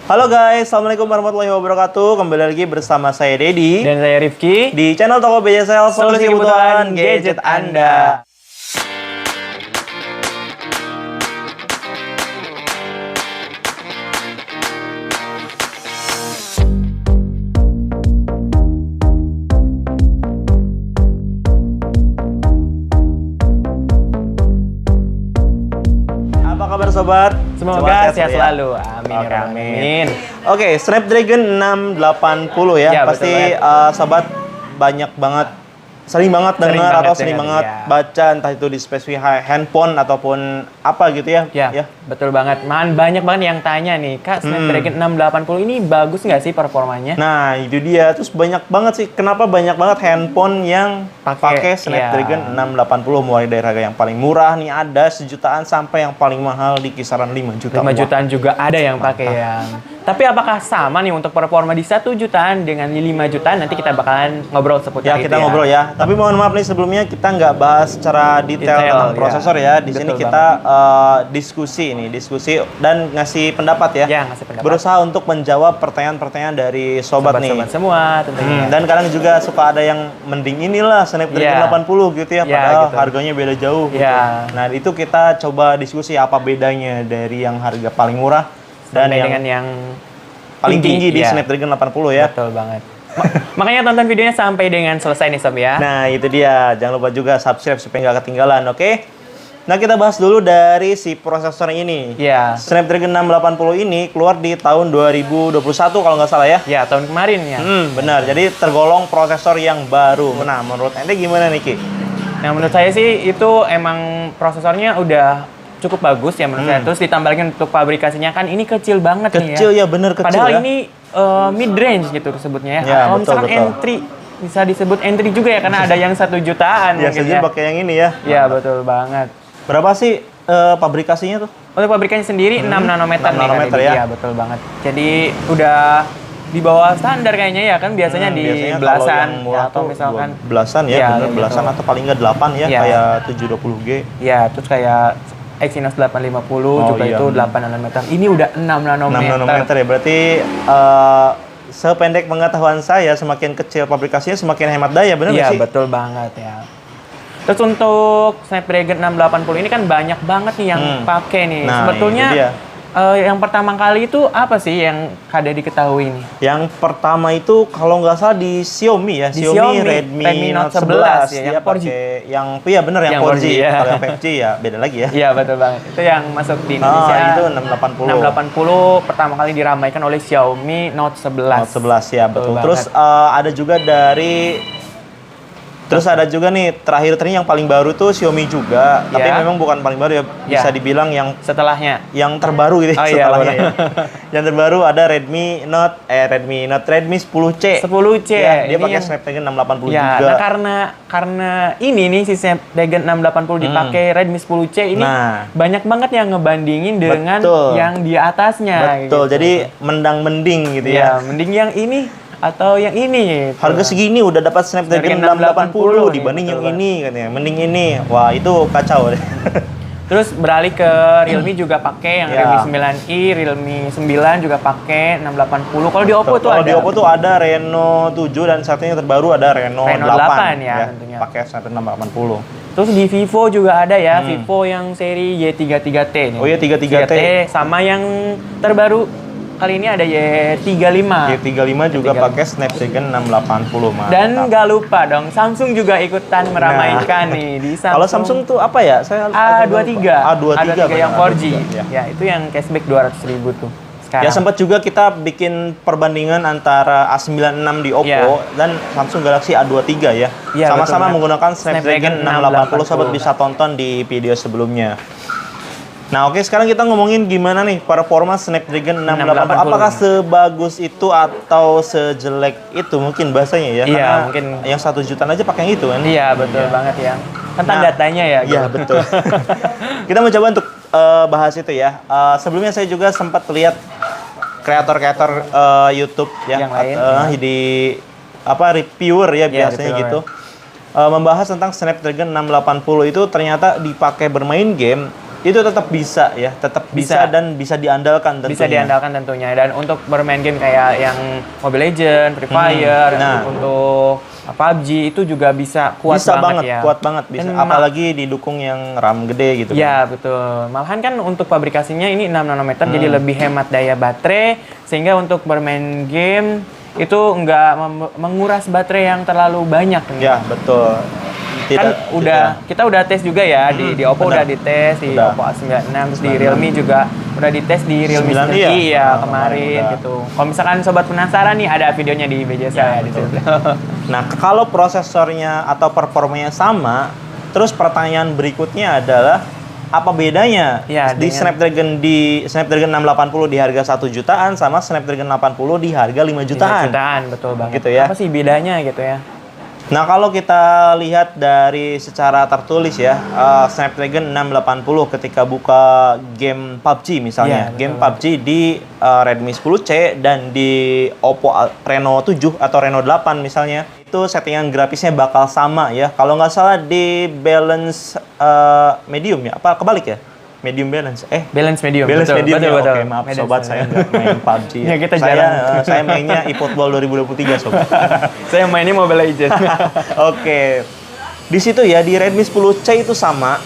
Halo guys, Assalamualaikum warahmatullahi wabarakatuh. Kembali lagi bersama saya Dedi Dan saya Rifki di channel Tokopedia Sales, solusi kebutuhan gadget Anda. Apa kabar sobat? Semoga sehat selalu. Amin. Oke, Ya Rabbal Alamin. Oke, Snapdragon 680 ya. Ya, Pasti betul sobat banyak banget sering banget dengar atau sering dengar, banget ya. baca entah itu di spesifik handphone ataupun apa gitu ya. Ya, betul banget. Banyak banget yang tanya nih, Kak, Snapdragon 680 ini bagus nggak sih performanya? Nah, itu dia. Terus banyak banget sih. Kenapa banyak banget handphone yang pakai Snapdragon 680 mulai dari harga yang paling murah nih ada sejutaan sampai yang paling mahal di kisaran 5 juta. 5 jutaan juga ada yang pakai yang. Tapi apakah sama nih untuk performa di 1 jutaan dengan 5 jutaan? Nanti kita bakalan ngobrol seputar Ya, itu kita ngobrol ya. Tapi mohon maaf nih sebelumnya kita nggak bahas secara detail tentang prosesor ya. Di sini Betul kita diskusi dan ngasih pendapat ya. Ya, ngasih pendapat. Berusaha untuk menjawab pertanyaan-pertanyaan dari sobat nih. Sobat semua tentunya. Dan kadang juga suka ada yang mending inilah Snapdragon 80 gitu ya, padahal gitu. harganya beda jauh gitu. Ya. Nah, itu kita coba diskusi apa bedanya dari yang harga paling murah dan Sampai yang dengan yang paling tinggi di ya. Snapdragon 80 ya. Betul banget. Makanya tonton videonya sampai dengan selesai nih Sob ya. Nah, itu dia. Jangan lupa juga subscribe supaya nggak ketinggalan, oke? Nah, kita bahas dulu dari si prosesor ini. Iya. Snapdragon 680 ini keluar di tahun 2021 kalau nggak salah ya. Ya, tahun kemarin ya. Benar. Jadi tergolong prosesor yang baru. Nah, menurut ente gimana nih, Ki? Nah, menurut saya sih itu emang prosesornya udah cukup bagus ya menurut saya. Terus ditambah lagi untuk pabrikasinya kan ini kecil banget nih ya. Kecil ya, bener kecil Padahal ya. ini mid range gitu disebutnya ya. Ya, Kalau betul, misalkan betul. entry bisa disebut entry juga ya karena ada yang 1 jutaan Ya, mungkin saja ya. pakai yang ini ya. Iya, betul banget. Berapa sih pabrikasinya tuh? Untuk pabrikannya sendiri 6 nanometer 6 nih nanometer Kak ya. Dedi. Iya, betul banget. Jadi udah di bawah standar kayaknya ya kan biasanya di Biasanya kalau belasan yang murah ya, atau tuh misalkan belasan ya, Iya, bener gitu. belasan atau paling nggak 8 ya, Iya. kayak 720G. ya terus kayak Exynos 850 juga iya. itu 8 nanometer. Ini udah 6 nanometer. 6 nanometer ya, berarti sependek pengetahuan saya semakin kecil pabrikasinya semakin hemat daya, bener nggak Iya, sih? betul banget ya. Terus untuk Snapdragon 680 ini kan banyak banget nih yang pakai nih. Nah, Sebetulnya itu dia. yang pertama kali itu apa sih yang kada diketahui nih? Yang pertama itu kalau nggak salah di Xiaomi ya, Di Xiaomi Xiaomi, Redmi Note 11 ya, dia yang 4G. pakai yang iya bener yang Yang 4G. 4G, ya. Kalau yang 5G ya beda lagi ya. Iya, betul banget. Itu yang masuk di Indonesia. itu 680. 680 pertama kali diramaikan oleh Xiaomi Note 11. Note 11 ya, betul. Betul Terus ada juga Terus ada juga nih terakhir yang paling baru tuh Xiaomi juga, tapi Ya. memang bukan paling baru ya, bisa dibilang yang Setelahnya. terbaru gitu Oh, iya, setelahnya benar. ya. Yang terbaru ada Redmi 10C. 10C. Ya, dia Ini pakai yang- Snapdragon 680 Ya, juga. nah karena ini nih si Snapdragon 680 dipakai Redmi 10C ini Nah. banyak banget yang ngebandingin dengan Betul. yang di atasnya. Betul. gitu. Jadi mending gitu ya. ya, mending yang ini atau yang ini. Gitu. Harga segini udah dapat Snapdragon 680 dibanding nih, yang betul ini katanya. Mending ini. Wah, itu kacau deh. Terus beralih ke Realme juga pakai yang Ya. Realme 9i, Realme 9 juga pakai 680. Kalau di Oppo tuh Kalau ada. di Oppo tuh ada Reno 7 dan satunya terbaru ada Reno 8 ya, tentunya. pakai Snapdragon 680. Terus di Vivo juga ada ya, Vivo yang seri Y33T nih. Oh iya, 33T. sama yang terbaru kali ini ada Y35. Y35 juga pakai Snapdragon 680 mah. Dan nggak lupa dong, Samsung juga ikutan meramaikan nih di Samsung. Kalau Samsung tuh apa ya? Saya A23. A23 yang benar, 4G. A23, Ya, itu yang cashback 200.000 tuh. Sekarang. Ya sempat juga kita bikin perbandingan antara A96 di Oppo Ya. dan Samsung Galaxy A23 ya. Ya, Sama-sama betul, menggunakan Snapdragon 680. Sobat 680. bisa tonton di video sebelumnya. Nah, oke, sekarang kita ngomongin gimana nih performa Snapdragon 680. Apakah sebagus itu atau sejelek itu mungkin bahasanya ya? Iya, Karena mungkin. yang 1 jutaan aja pakai yang itu kan? Iya, betul banget ya. Tentang datanya ya. Iya, gitu. betul. Kita mencoba untuk bahas itu ya. Sebelumnya saya juga sempat lihat kreator-kreator YouTube ya, Yang lain, di reviewer ya biasanya reviewer. gitu. Membahas tentang Snapdragon 680 itu ternyata dipakai bermain game Itu tetap bisa ya, tetap bisa dan bisa diandalkan tentunya. Bisa diandalkan tentunya. Dan untuk bermain game kayak yang Mobile Legends, Free Fire, untuk PUBG itu juga bisa kuat banget ya. Kuat banget bisa. Apalagi didukung yang RAM gede gitu. Ya betul. Malahan kan untuk pabrikasinya ini 6 nanometer jadi lebih hemat daya baterai sehingga untuk bermain game itu nggak menguras baterai yang terlalu banyak. Ya betul. Kita udah tes juga ya di Oppo udah dites di Oppo A96 terus di Realme juga udah dites di Realme 9i ya kemarin gitu. Kalau misalkan sobat penasaran nih ada videonya di media saya di situ. Nah, kalau prosesornya atau performanya sama, terus pertanyaan berikutnya adalah apa bedanya di Snapdragon 680 di harga 1 jutaan sama Snapdragon 80 di harga 5 jutaan? 5 jutaan, betul banget. Gitu ya. Apa sih bedanya gitu ya? Nah, kalau kita lihat dari secara tertulis ya, Snapdragon 680 ketika buka game PUBG misalnya, game PUBG di Redmi 10C dan di Oppo Reno 7 atau Reno 8 misalnya, itu settingan grafisnya bakal sama ya. Kalau nggak salah di balance medium ya, apa kebalik ya? Medium balance. Balance medium. Balance betul, medium. betul. Oke, maaf sobat, saya nggak main PUBG. Ya, kita jarang. Saya mainnya eFootball 2023 sobat. Saya mainnya Mobile Legends. Oke. Di situ ya di Redmi 10C itu sama,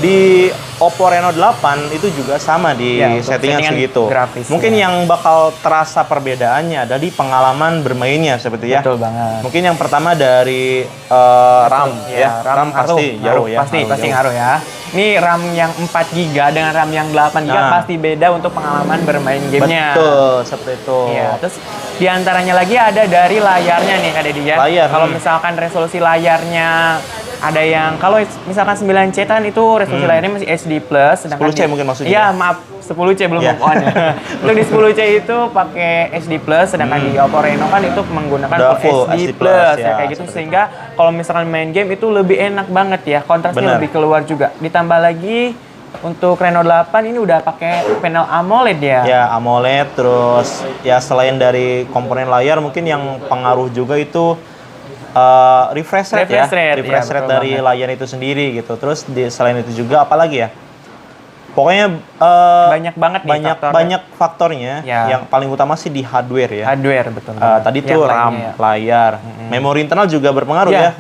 di Oppo Reno 8 itu juga sama di settingan segitu. Grafis, mungkin yang bakal terasa perbedaannya ada di pengalaman bermainnya seperti ya. Betul banget. Mungkin yang pertama dari RAM ya. RAM pasti jauh ya. Pasti ngaruh ya. Ini RAM yang 4 GB dengan RAM yang 8 GB pasti beda untuk pengalaman bermain gamenya. Betul, seperti itu. Iya, terus diantaranya lagi ada dari layarnya nih, ada dia. Layar. Kalau misalkan resolusi layarnya ada yang kalau misalkan 9C kan itu resolusi layarnya masih HD+, sedangkan 10C mungkin maksudnya. Iya, maaf, 10C belum move on ya. Untuk di 10C itu pakai HD+, sedangkan di Oppo Reno kan itu menggunakan full HD+, ya kayak gitu sehingga kalau misalkan main game itu lebih enak banget ya, kontrasnya lebih keluar juga. Ditambah lagi untuk Reno 8 ini udah pakai panel AMOLED ya. Ya, AMOLED terus ya selain dari komponen layar mungkin yang pengaruh juga itu refresh rate dari layar itu sendiri gitu. Terus selain itu juga apalagi ya? Pokoknya banyak faktornya. Yang paling utama sih di hardware ya. Hardware betul. Tadi tuh RAM, layar, memori internal juga berpengaruh ya.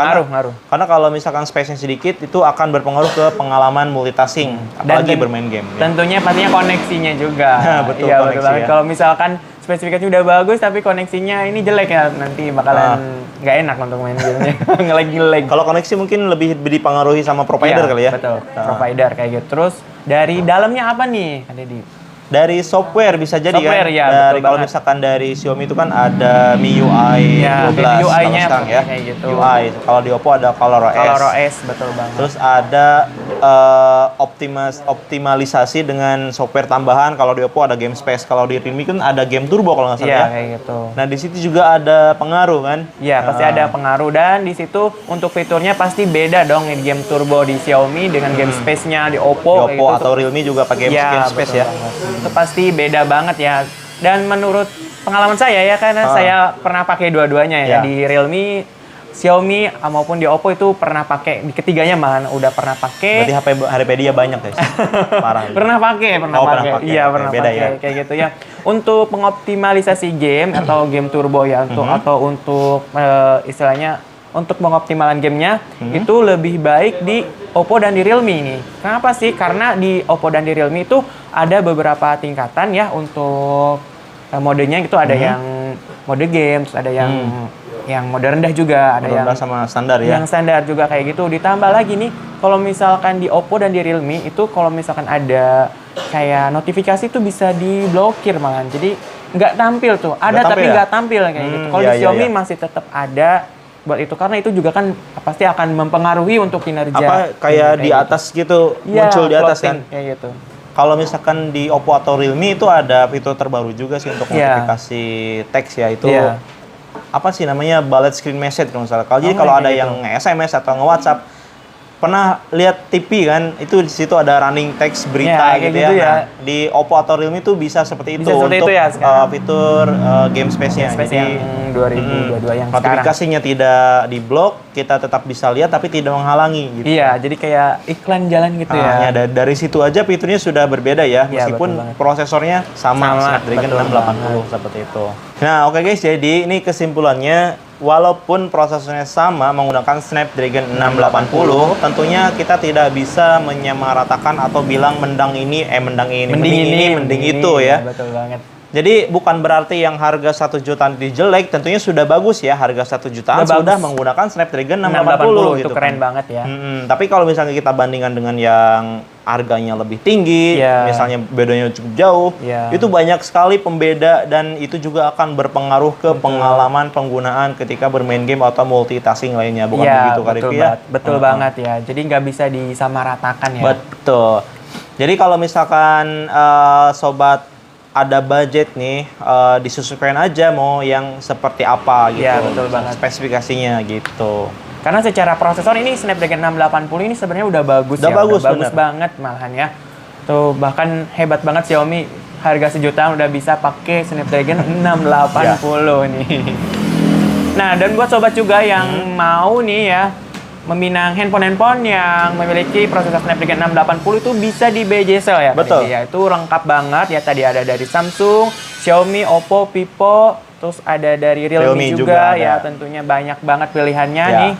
Karena kalau misalkan space-nya sedikit itu akan berpengaruh ke pengalaman multitasking, apalagi bermain game. Tentunya pastinya koneksinya juga. Betul, koneksi ya. Kalau misalkan spesifikasinya udah bagus tapi koneksinya ini jelek ya nanti bakalan nggak enak untuk main gamenya. Ngelag. Kalau koneksi mungkin lebih dipengaruhi sama provider kali ya. Betul. Provider kayak gitu. Terus dari dalamnya apa nih? Ada di dari software bisa jadi software, kan. Ya, dari kalau misalkan dari Xiaomi itu kan ada MIUI 12 UI-nya sekarang ya. Kayak gitu. UI. Kalau di Oppo ada ColorOS. ColorOS betul banget. Terus ada optimalisasi dengan software tambahan. Kalau di Oppo ada Game Space, kalau di Realme kan ada Game Turbo kalau nggak salah ya. Kayak gitu. Nah, di situ juga ada pengaruh kan? Iya, pasti ada pengaruh dan di situ untuk fiturnya pasti beda dong di Game Turbo di Xiaomi dengan Game Space-nya di Oppo. Di Oppo atau Realme juga pakai Game Space ya. Itu pasti beda banget ya. Dan menurut pengalaman saya ya karena saya pernah pakai dua-duanya ya. Di Realme, Xiaomi maupun di Oppo itu pernah pakai, di ketiganya malah udah pernah pakai. Berarti HP dia banyak guys. Parah. Pernah pakai. Iya, pernah pakai. Ya? Kayak gitu ya. Untuk mengoptimalisasi game atau game turbo ya atau untuk istilahnya untuk mengoptimalkan gamenya itu lebih baik di Oppo dan di Realme ini. Kenapa sih? Karena di Oppo dan di Realme itu ada beberapa tingkatan ya untuk modenya itu ada yang mode games, ada yang mode rendah juga, ada yang sama standar ya. Yang standar juga kayak gitu. Ditambah lagi nih, kalau misalkan di Oppo dan di Realme itu kalau misalkan ada kayak notifikasi itu bisa diblokir malahan. Jadi nggak tampil tuh. Ada tapi nggak tampil kayak gitu. Kalau di Xiaomi masih tetap ada buat itu karena itu juga kan pasti akan mempengaruhi untuk kinerja. Apa kayak di atas gitu muncul di atas kan? Kayak gitu. Kalau misalkan di Oppo atau Realme itu ada fitur terbaru juga sih untuk notifikasi teks ya itu. Apa sih namanya bullet screen message kalau misalnya. Jadi kalau ada yang SMS atau nge-WhatsApp pernah lihat TV kan, itu di situ ada running text berita Ya, gitu gitu ya. ya. Nah, di Oppo atau Realme itu bisa seperti itu Bisa seperti untuk itu ya sekarang. fitur game space-nya. Space yang 2022 yang sekarang. notifikasinya tidak diblok, kita tetap bisa lihat tapi tidak menghalangi gitu. Iya, jadi kayak iklan jalan gitu ya. Dari situ aja fiturnya sudah berbeda ya, Iya, meskipun betul banget. prosesornya sama Snapdragon betul 680 seperti itu. Nah, oke guys, jadi ini kesimpulannya, walaupun prosesornya sama menggunakan Snapdragon 680, tentunya kita tidak bisa menyamaratakan atau bilang mending ini, mending itu ya. Betul banget. Jadi bukan berarti yang harga 1 jutaan itu jelek, tentunya sudah bagus ya, harga 1 jutaan sudah menggunakan Snapdragon 680 itu gitu keren kan. banget ya. Tapi kalau misalnya kita bandingkan dengan yang harganya lebih tinggi, misalnya bedanya cukup jauh, itu banyak sekali pembeda dan itu juga akan berpengaruh ke pengalaman penggunaan ketika bermain game atau multitasking lainnya, bukan begitu Kak Rifki ya? Betul banget ya, jadi nggak bisa disamaratakan ya. Betul. Jadi kalau misalkan sobat ada budget nih, disesuaikan aja mau yang seperti apa gitu. Iya, betul banget. Spesifikasinya gitu. Karena secara prosesor ini Snapdragon 680 ini sebenarnya udah bagus ya. Bagus banget malahan ya. Tuh bahkan hebat banget Xiaomi, harga sejutaan udah bisa pakai Snapdragon 680 nih. Nah, dan buat sobat juga yang mau nih ya meminang handphone yang memiliki prosesor Snapdragon 680 itu bisa di BJSL ya. Betul. Ya, itu lengkap banget ya, tadi ada dari Samsung, Xiaomi, Oppo, Vivo, terus ada dari Realme juga ya, tentunya banyak banget pilihannya nih.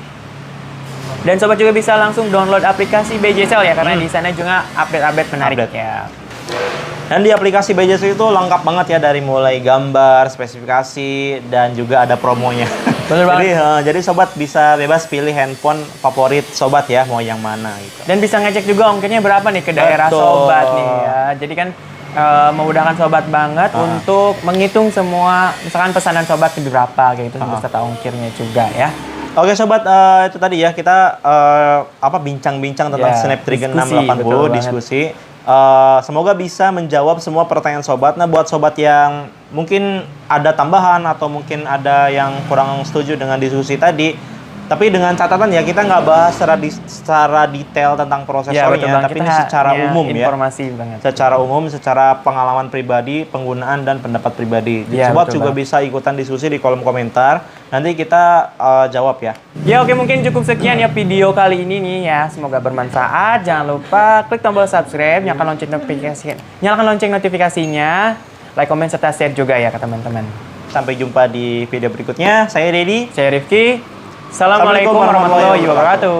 Dan sobat juga bisa langsung download aplikasi BJSL ya, karena di sana juga update-update menarik ya. Dan di aplikasi BJSL itu lengkap banget ya, dari mulai gambar, spesifikasi, dan juga ada promonya. Betul banget. Jadi sobat bisa bebas pilih handphone favorit sobat ya, mau yang mana gitu. Dan bisa ngecek juga ongkirnya berapa nih ke daerah sobat nih ya. Jadi kan memudahkan sobat banget untuk menghitung semua, misalkan pesanan sobat berapa kayak gitu, serta ongkirnya juga ya. Oke sobat, itu tadi ya kita bincang-bincang tentang Snapdragon 680, diskusi. Semoga bisa menjawab semua pertanyaan sobat. Nah, buat sobat yang mungkin ada tambahan atau mungkin ada yang kurang setuju dengan diskusi tadi, tapi dengan catatan ya, kita nggak bahas secara detail tentang prosesornya, tapi ini secara umum ya. Informasi banget. Secara umum, secara pengalaman pribadi, penggunaan dan pendapat pribadi. Sobat juga bisa ikutan diskusi di kolom komentar. Nanti kita jawab ya. Ya oke, mungkin cukup sekian ya video kali ini nih ya. Semoga bermanfaat. Jangan lupa klik tombol subscribe, nyalakan lonceng notifikasinya, like, comment, serta share juga ya ke teman-teman. Sampai jumpa di video berikutnya. Saya Dedi. Saya Rifki. Assalamualaikum warahmatullahi wabarakatuh.